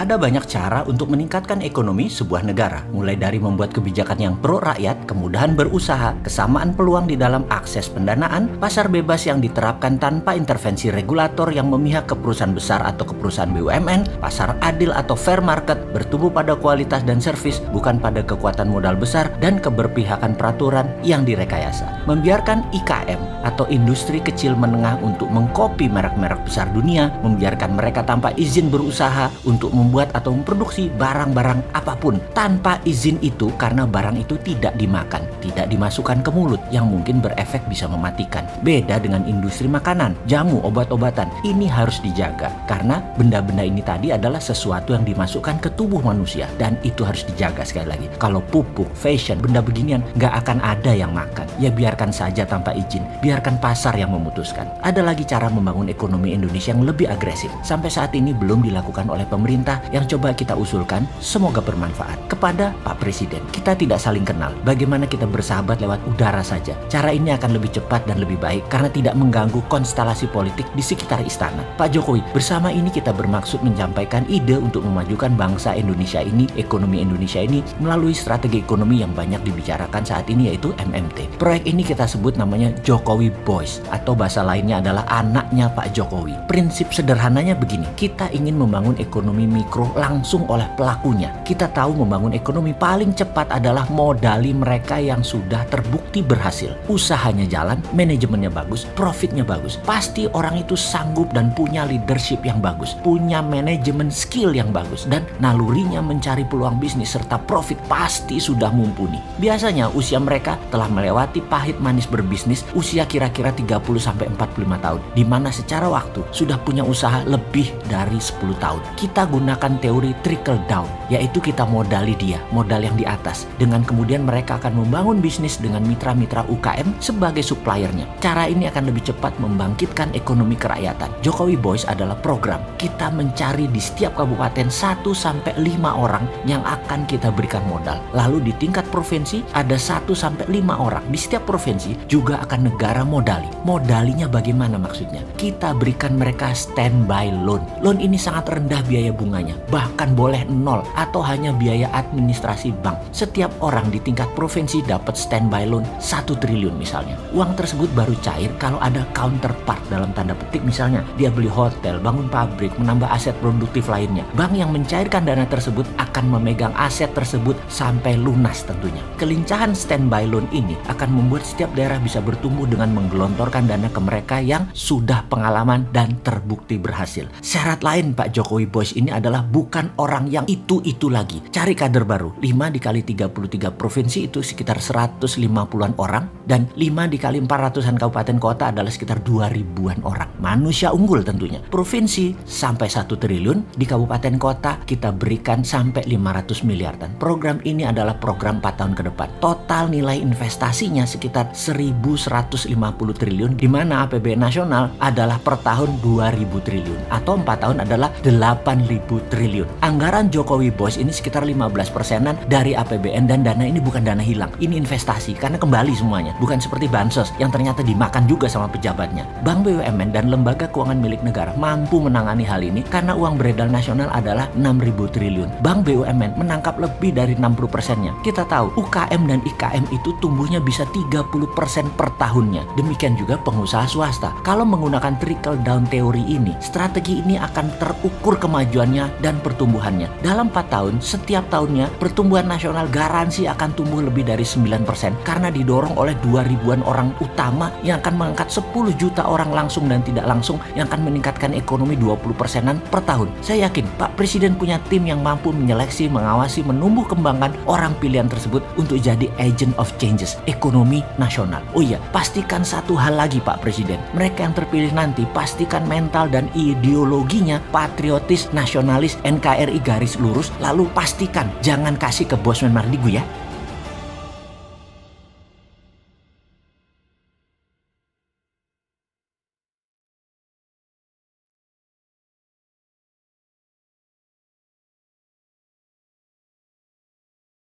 Ada banyak cara untuk meningkatkan ekonomi sebuah negara, mulai dari membuat kebijakan yang pro rakyat, kemudahan berusaha, kesamaan peluang di dalam akses pendanaan, pasar bebas yang diterapkan tanpa intervensi regulator yang memihak ke perusahaan besar atau ke perusahaan BUMN, pasar adil atau fair market, bertumbuh pada kualitas dan servis, bukan pada kekuatan modal besar dan keberpihakan peraturan yang direkayasa. Membiarkan IKM atau industri kecil menengah untuk mengkopi merek-merek besar dunia, membiarkan mereka tanpa izin berusaha untuk membuat atau memproduksi barang-barang apapun tanpa izin itu, karena barang itu tidak dimakan, tidak dimasukkan ke mulut yang mungkin berefek bisa mematikan. Beda dengan industri makanan, jamu, obat-obatan. Ini harus dijaga karena benda-benda ini tadi adalah sesuatu yang dimasukkan ke tubuh manusia dan itu harus dijaga. Sekali lagi, kalau pupuk, fashion, benda beginian nggak akan ada yang makan. Ya biarkan saja tanpa izin, biarkan pasar yang memutuskan. Ada lagi cara membangun ekonomi Indonesia yang lebih agresif. Sampai saat ini belum dilakukan oleh pemerintah, yang coba kita usulkan, semoga bermanfaat. Kepada Pak Presiden, kita tidak saling kenal. Bagaimana kita bersahabat lewat udara saja? Cara ini akan lebih cepat dan lebih baik karena tidak mengganggu konstelasi politik di sekitar istana. Pak Jokowi, bersama ini kita bermaksud menyampaikan ide untuk memajukan bangsa Indonesia ini, ekonomi Indonesia ini, melalui strategi ekonomi yang banyak dibicarakan saat ini, yaitu MMT. Proyek ini kita sebut namanya Jokowi Boys, atau bahasa lainnya adalah anaknya Pak Jokowi. Prinsip sederhananya begini, kita ingin membangun ekonomi mikro langsung oleh pelakunya. Kita tahu membangun ekonomi paling cepat adalah modali mereka yang sudah terbukti berhasil. Usahanya jalan, manajemennya bagus, profitnya bagus. Pasti orang itu sanggup dan punya leadership yang bagus, punya manajemen skill yang bagus, dan nalurinya mencari peluang bisnis serta profit pasti sudah mumpuni. Biasanya usia mereka telah melewati pahit manis berbisnis, usia kira-kira 30-45 tahun, di mana secara waktu sudah punya usaha lebih dari 10 tahun. Kita gunakan teori trickle down, yaitu kita modali dia, modal yang di atas, dengan kemudian mereka akan membangun bisnis dengan mitra-mitra UKM sebagai suppliernya. Cara ini akan lebih cepat membangkitkan ekonomi kerakyatan. Jokowi Boys adalah program. Kita mencari di setiap kabupaten 1-5 orang yang akan kita berikan modal. Lalu di tingkat provinsi ada 1-5 orang. Di setiap provinsi juga akan negara modali. Modalinya bagaimana maksudnya? Kita berikan mereka standby loan. Loan ini sangat rendah biaya bunganya, bahkan boleh 0 atau hanya biaya administrasi bank. Setiap orang di tingkat provinsi dapat standby loan 1 triliun misalnya. Uang tersebut baru cair kalau ada counterpart dalam tanda petik, misalnya dia beli hotel, bangun pabrik, menambah aset produktif lainnya. Bank yang mencairkan dana tersebut akan memegang aset tersebut sampai lunas tentunya. Kelincahan standby loan ini akan membuat setiap daerah bisa bertumbuh dengan menggelontorkan dana ke mereka yang sudah pengalaman dan terbukti berhasil. Syarat lain Pak Jokowi Boys ini adalah bukan orang yang itu-itu lagi. Cari kader baru. 5 dikali 33 provinsi itu sekitar 150-an orang, dan 5 dikali 400-an kabupaten kota adalah sekitar 2000-an orang. Manusia unggul tentunya. Provinsi sampai 1 triliun, di kabupaten kota kita berikan sampai 500 miliar. Dan program ini adalah program 4 tahun ke depan. Total nilai investasinya sekitar 1.150 triliun, di mana APBN nasional adalah per tahun 2.000 triliun, atau 4 tahun adalah 8.000 triliun. Anggaran Jokowi Boys ini sekitar 15%-an dari APBN, dan dana ini bukan dana hilang. Ini investasi karena kembali semuanya. Bukan seperti bansos yang ternyata dimakan juga sama pejabatnya. Bank BUMN dan lembaga keuangan milik negara mampu menangani hal ini karena uang beredar nasional adalah 6.000 triliun. Bank BUMN menangkap lebih dari 60%-nya. Kita tahu UKM dan IKM itu tumbuhnya bisa 30% per tahunnya. Demikian juga pengusaha swasta. Kalau menggunakan trickle down teori ini, strategi ini akan terukur kemajuannya dan pertumbuhannya. Dalam 4 tahun, setiap tahunnya pertumbuhan nasional garansi akan tumbuh lebih dari 9% karena didorong oleh 2.000-an orang utama yang akan mengangkat 10 juta orang langsung dan tidak langsung, yang akan meningkatkan ekonomi 20%-an per tahun. Saya yakin Pak Presiden punya tim yang mampu menyeleksi, mengawasi, menumbuh kembangkan orang pilihan tersebut untuk jadi agent of changes ekonomi nasional. Oh iya, pastikan satu hal lagi Pak Presiden, mereka yang terpilih nanti pastikan mental dan ideologinya patriotis, nasionalis, NKRI garis lurus. Lalu pastikan jangan kasih ke Bosman Mardigu ya.